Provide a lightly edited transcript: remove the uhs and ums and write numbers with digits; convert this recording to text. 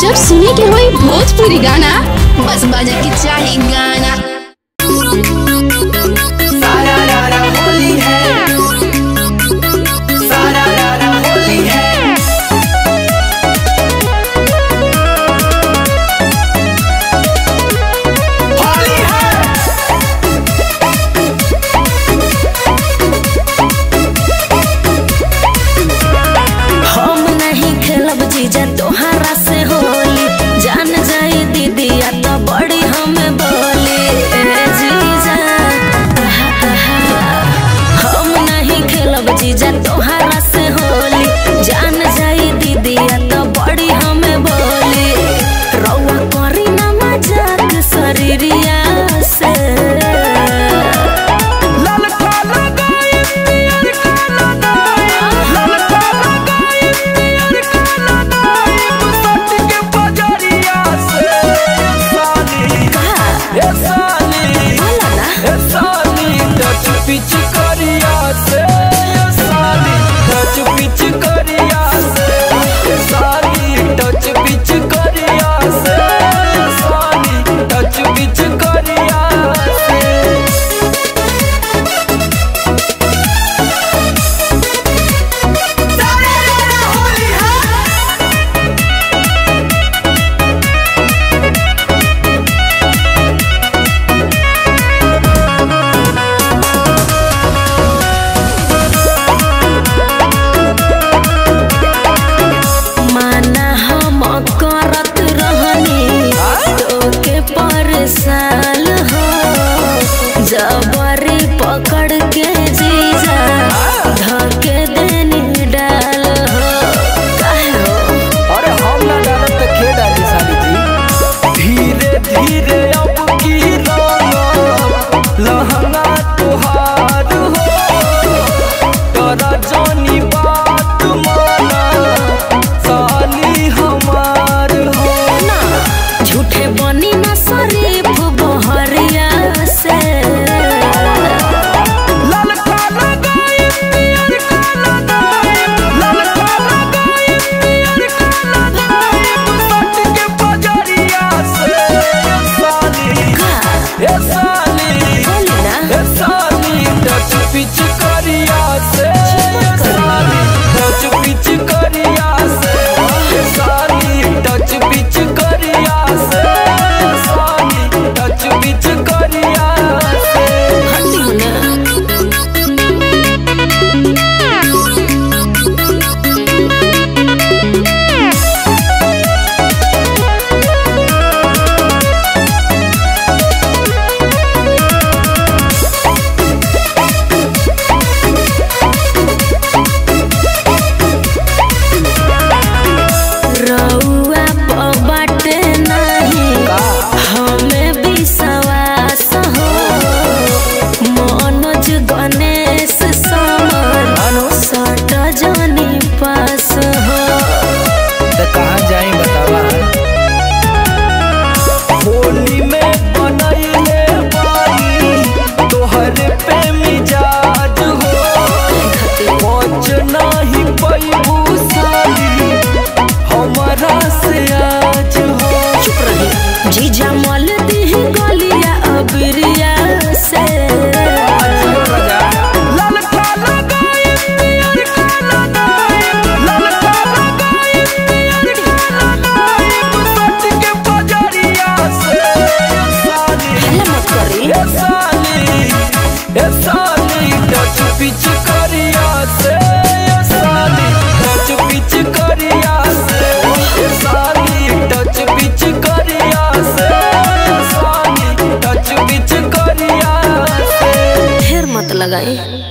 जब सुने के होई भोजपुरी गाना बस बजे के चाहे गाना। सारा रारा होली है, सारा रारा होली है। होली है। हम नहीं खेलब जीजा तोहरा से होली, जान जाए दीदी या तो बड़ी हमें बोली जीजा। हम नहीं खेलब जीजा तोहरा से होली, जान जाए दीदी या तो बड़ी हमें बोली। रौआ करी ना मजाक शरीरिया से, पिच करिया से साली टच पिच करिया से साली टच पिच करिया से साली टच पिच करिया से। होली है। साल हो जबरी पकड़ के जीजा धके देनी डाल हो। काहे हो? अरे हम ना डालत तो खे डाली साली जी। धीरे धीरे अब की लहंगा तुहार हो, तोरा जानी बात माना साली हमार हो ना। झूठे बनी ना शरीफ बहरिया से, पिच करिया से साली टच पिच करिया से साली टच पिच करिया से साली टच पिच करिया से। हटी ना। कहाँ जाए बतावा। होली में बनैले बानी तोहरे पे मिजाज हो, पहुँच नहीं पैबू साली हमारा से आज हो। चुप रही जीजा मल दी गलिया अबिरिया से, साली टच पिच करिया से साली टच पिच करिया से साली टच पिच करिया से साली टच पिच करिया से। ढेर मत लगाई।